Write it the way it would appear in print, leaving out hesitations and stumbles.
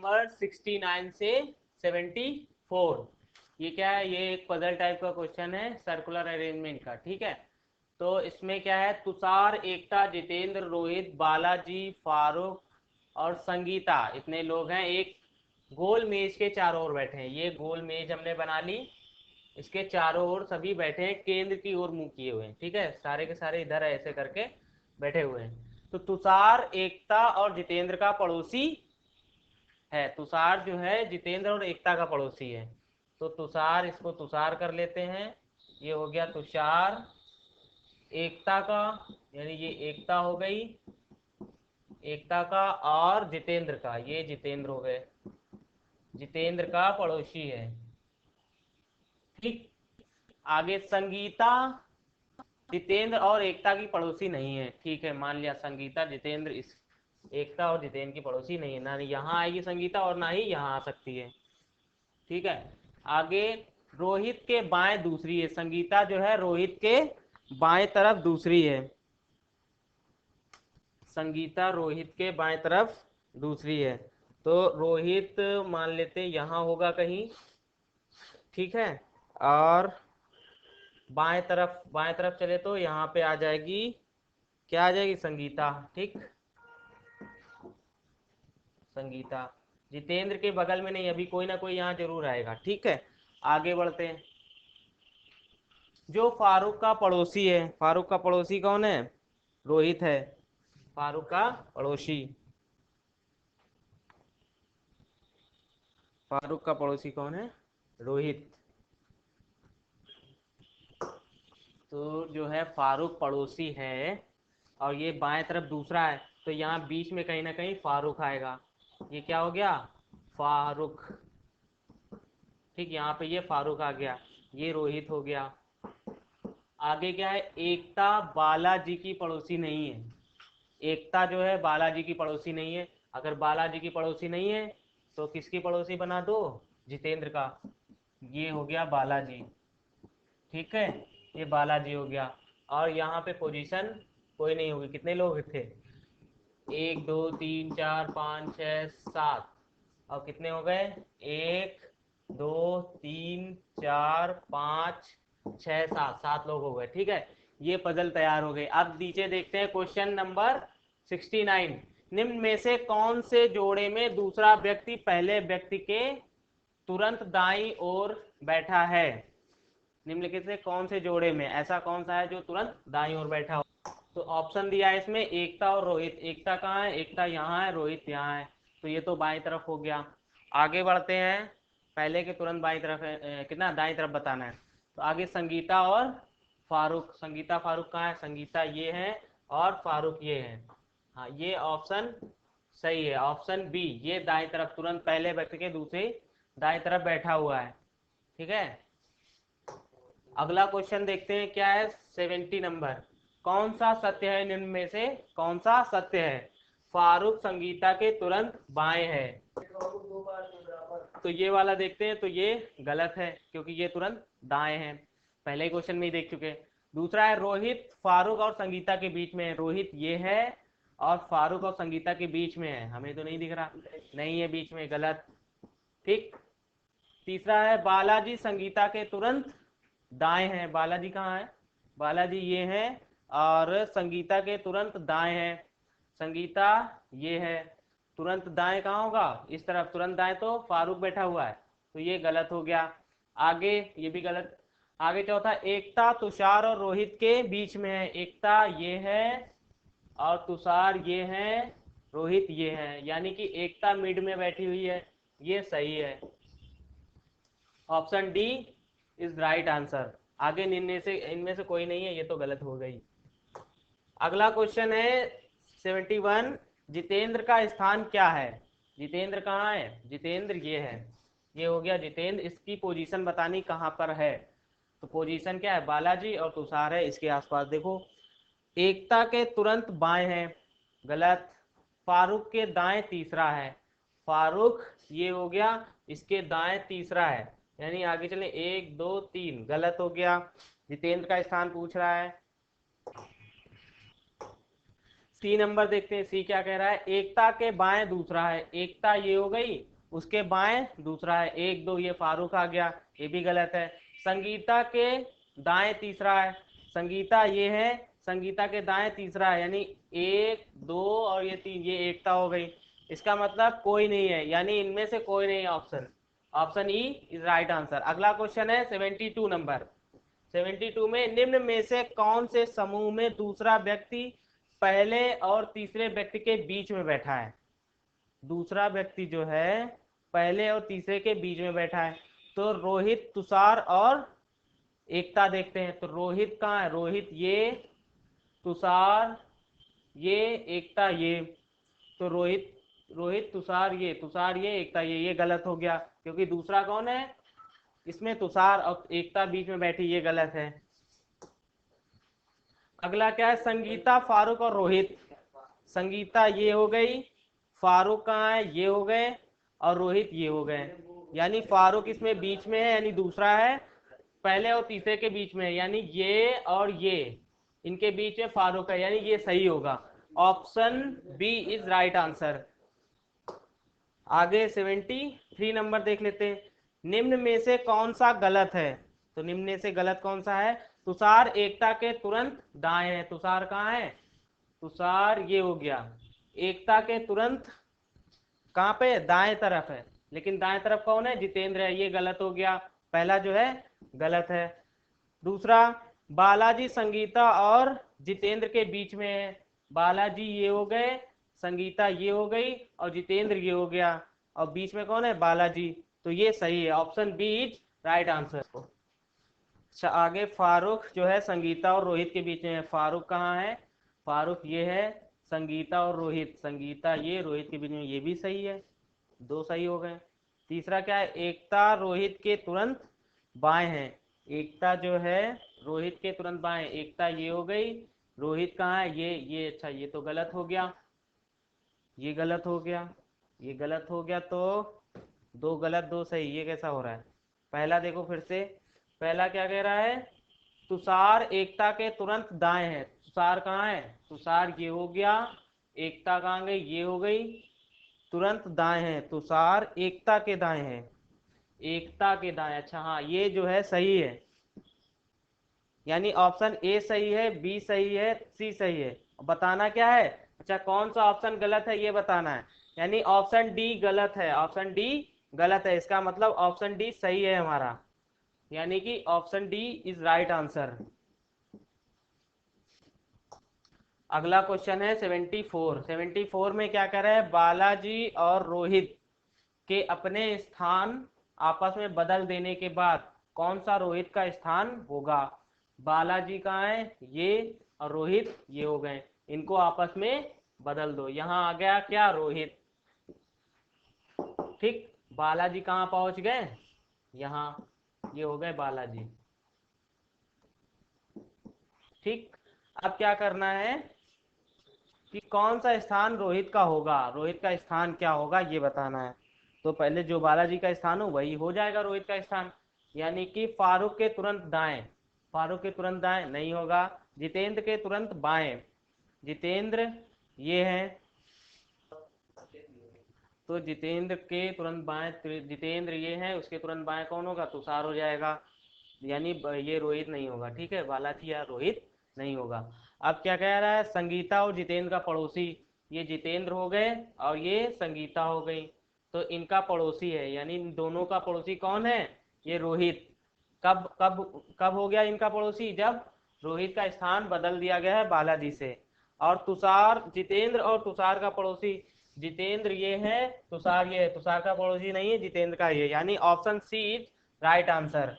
Number 69 से 74। ये क्या है, ये एक पजल टाइप का क्वेश्चन है सर्कुलर अरेंजमेंट का, ठीक है। तो इसमें क्या है, तुषार, एकता, जितेंद्र, रोहित, बालाजी, फारूक और संगीता, इतने लोग हैं। एक गोल मेज के चारों ओर बैठे हैं। ये गोल मेज हमने बना ली, इसके चारों ओर सभी बैठे हैं, केंद्र की ओर मुंह किए हुए हैं, ठीक है। सारे के सारे इधर ऐसे करके बैठे हुए हैं। तो तुषार एकता और जितेंद्र का पड़ोसी है। तुषार जो है जितेंद्र और एकता का पड़ोसी है। तो तुषार, इसको तुषार कर लेते हैं, ये हो गया तुषार। एकता का, यानी ये एकता हो गई, एकता का, और जितेंद्र का, ये जितेंद्र हो गए, जितेंद्र का पड़ोसी है, ठीक। आगे संगीता जितेंद्र और एकता की पड़ोसी नहीं है, ठीक है। मान लिया संगीता जितेंद्र, इस एकता और जितेंद्र की पड़ोसी नहीं है, ना यहाँ आएगी संगीता और ना ही यहाँ आ सकती है, ठीक है। आगे रोहित के बाएं दूसरी है, संगीता जो है रोहित के बाएं तरफ दूसरी है, संगीता रोहित के बाएं तरफ दूसरी है। तो रोहित मान लेते यहाँ होगा कहीं, ठीक है। और बाएं तरफ चले तो यहाँ पे आ जाएगी, क्या आ जाएगी, संगीता, ठीक, संगीता। जितेंद्र के बगल में नहीं, अभी कोई ना कोई यहाँ जरूर आएगा, ठीक है। आगे बढ़ते हैं। जो फारूक का पड़ोसी है, फारूक का पड़ोसी कौन है, रोहित है, फारूक का पड़ोसी, फारूक का पड़ोसी कौन है, रोहित। तो जो है फारूक पड़ोसी है, और ये बाएं तरफ दूसरा है, तो यहाँ बीच में कहीं ना कहीं फारूक आएगा। ये क्या हो गया, फारूक, ठीक। यहाँ पे ये फारूक आ गया, ये रोहित हो गया। आगे क्या है, एकता बालाजी की पड़ोसी नहीं है। एकता जो है बालाजी की पड़ोसी नहीं है। अगर बालाजी की पड़ोसी नहीं है तो किसकी पड़ोसी बना दो, जितेंद्र का, ये हो गया बालाजी, ठीक है। ये बालाजी हो गया। और यहाँ पे पोजीशन कोई नहीं होगी, कितने लोग थे, 1 2 3 4 5 6 7, और कितने हो गए, 1 2 3 4 5 6 7, 7 लोग हो गए, ठीक है। ये पजल तैयार हो गई। अब नीचे देखते हैं क्वेश्चन नंबर 69। निम्न में से कौन से जोड़े में दूसरा व्यक्ति पहले व्यक्ति के तुरंत दाईं ओर बैठा है। निम्नलिखित से कौन से जोड़े में ऐसा कौन सा है जो तुरंत दाईं ओर बैठा हो। तो ऑप्शन दिया है इसमें, एकता और रोहित। एकता कहाँ है, एकता यहाँ है, रोहित यहाँ है, तो ये तो बाईं तरफ हो गया। आगे बढ़ते हैं, पहले के तुरंत बाईं तरफ है, कितना दाईं तरफ बताना है। तो आगे संगीता और फारूक, संगीता फारूक कहाँ है, संगीता ये है और फारूक ये है। हाँ, ये ऑप्शन सही है, ऑप्शन बी, ये दाईं तरफ तुरंत पहले व्यक्ति के दूसरे दाईं तरफ बैठा हुआ है, ठीक है। अगला क्वेश्चन देखते हैं क्या है, 70 नंबर। कौन सा सत्य है निम्न में से, कौन सा सत्य है। फारूक संगीता के तुरंत बाएं है, तो ये वाला देखते हैं, तो ये गलत है क्योंकि ये तुरंत दाएं है, पहले क्वेश्चन में ही देख चुके हैं। दूसरा है रोहित फारूक और संगीता के बीच में है, रोहित ये है और फारूक और संगीता के बीच में है, हमें तो नहीं दिख रहा, नहीं है बीच में, गलत, ठीक। तीसरा है बालाजी संगीता के तुरंत दाएं हैं, बालाजी कहाँ है, बालाजी ये है और संगीता के तुरंत दाएं है, संगीता ये है। तुरंत दाएं कहाँ होगा, इस तरफ, तुरंत दाएं तो फारूक बैठा हुआ है, तो ये गलत हो गया। आगे ये भी गलत। आगे चौथा, एकता तुषार और रोहित के बीच में है, एकता ये है और तुषार ये है, रोहित ये है, यानी कि एकता मिड में बैठी हुई है, ये सही है, option D is right answer. आगे इनमें से कोई नहीं है, ये तो गलत हो गई। अगला क्वेश्चन है 71। जितेंद्र का स्थान क्या है, जितेंद्र कहाँ है, जितेंद्र ये है, ये हो गया जितेंद्र। इसकी पोजीशन बतानी कहाँ पर है, तो पोजीशन क्या है, बालाजी और तुषार है इसके आसपास। देखो, एकता के तुरंत बाएं है, गलत। फारूक के दाएं तीसरा है, फारूक ये हो गया, इसके दाएं तीसरा है, यानी आगे चले 1 2 3, गलत हो गया। जितेंद्र का स्थान पूछ रहा है। सी नंबर देखते हैं, सी क्या कह रहा है, एकता के बाएं दूसरा है, एकता ये हो गई उसके बाएं दूसरा है। 1 2 ये फारूक आ गया, ये भी गलत है। संगीता के दाएं तीसरा है, संगीता ये है, संगीता के दाएं तीसरा है, यानी 1 2 और ये 3, ये एकता हो गई। इसका मतलब कोई नहीं है, यानी इनमें से कोई नहीं है option. Option E is right answer. अगला क्वेश्चन है 72 नंबर। 72 में निम्न में से कौन से समूह में दूसरा व्यक्ति पहले और तीसरे व्यक्ति के बीच में बैठा है? दूसरा व्यक्ति जो है पहले और तीसरे के बीच में बैठा है। तो रोहित, तुषार और एकता देखते हैं। तो रोहित कहाँ है? रोहित ये, तुषार ये, एकता ये। तो रोहित तुषार ये, एकता ये गलत हो गया, क्योंकि दूसरा कौन है इसमें? तुषार, और एकता बीच में बैठी, ये गलत है। अगला क्या है? संगीता, फारूक और रोहित। संगीता ये हो गई, फारूक कहाँ है? ये हो गए, और रोहित ये हो गए। यानी फारूक इसमें बीच में है, यानी दूसरा है, पहले और तीसरे के बीच में, यानी ये और ये इनके बीच में फारूक है, यानी ये सही होगा। Option B is right answer. आगे 73 नंबर देख लेते हैं। निम्न में से कौन सा गलत है? तो निम्न में से गलत कौन सा है? तुषार एकता के तुरंत दाएं है। तुषार कहाँ है? तुषार ये हो गया। एकता के तुरंत कहाँ पे? दाएं तरफ है। लेकिन दाएं तरफ कौन है? जितेंद्र है, ये गलत हो गया। पहला जो है गलत है। दूसरा, बालाजी संगीता और जितेंद्र के बीच में है। बालाजी ये हो गए, संगीता ये हो गई, और जितेंद्र ये हो गया, और बीच में कौन है? बालाजी। तो ये सही है, option B is right answer. अच्छा, आगे फारूक जो है संगीता और रोहित के बीच में है। फारूक कहाँ है? फारूक ये है, संगीता और रोहित, संगीता ये, रोहित के बीच में, ये भी सही है, दो सही हो गए। तीसरा क्या है? एकता रोहित के तुरंत बाएं है। एकता जो है रोहित के तुरंत बाएं, एकता ये हो गई, रोहित कहाँ है? ये अच्छा, ये तो गलत हो गया, ये गलत हो गया, ये गलत हो गया। तो दो गलत दो सही, ये कैसा हो रहा है? पहला देखो फिर से, पहला क्या कह रहा है? तुषार एकता के तुरंत दाएं है। तुषार कहाँ है? तुषार ये हो गया, एकता कहाँ गई? ये हो गई, तुरंत दाएं है। तुषार एकता के दाएं है, एकता के दाएं। अच्छा हाँ, ये जो है सही है, यानी ऑप्शन ए सही है, बी सही है, सी सही है। बताना क्या है? अच्छा, कौन सा ऑप्शन गलत है ये बताना है। यानी ऑप्शन डी गलत है, ऑप्शन डी गलत है। इसका मतलब ऑप्शन डी सही है हमारा, यानी कि option D is right answer. अगला क्वेश्चन है 74। 74 में क्या कह रहा है? बालाजी और रोहित के अपने स्थान आपस में बदल देने के बाद कौन सा रोहित का स्थान होगा? बालाजी कहाँ है? ये, और रोहित ये हो गए, इनको आपस में बदल दो। यहाँ आ गया क्या? रोहित। ठीक, बालाजी कहाँ पहुंच गए? यहाँ, ये हो गए बालाजी। ठीक, अब क्या करना है कि कौन सा स्थान रोहित का होगा, रोहित का स्थान क्या होगा ये बताना है। तो पहले जो बालाजी का स्थान हो वही हो जाएगा रोहित का स्थान, यानी कि फारूक के तुरंत दाएं। फारूक के तुरंत दाएं नहीं होगा, जितेंद्र के तुरंत बाएं, जितेंद्र ये है, तो जितेंद्र के तुरंत बाएं, जितेंद्र ये है, उसके तुरंत बाएं कौन होगा? तुषार हो जाएगा, यानी ये रोहित नहीं होगा। ठीक है, बालाजी या रोहित नहीं होगा। अब क्या कह रहा है? संगीता और जितेंद्र का पड़ोसी, ये जितेंद्र हो गए और ये संगीता हो गई, तो इनका पड़ोसी है, यानी इन दोनों का पड़ोसी कौन है? ये रोहित। कब कब कब हो गया इनका पड़ोसी? जब रोहित का स्थान बदल दिया गया है बालाजी से। और तुषार, जितेंद्र और तुषार का पड़ोसी, जितेंद्र ये है, तुषार ये है, तुषार का पड़ोसी नहीं है, जितेंद्र का ये, यानी option C is right answer.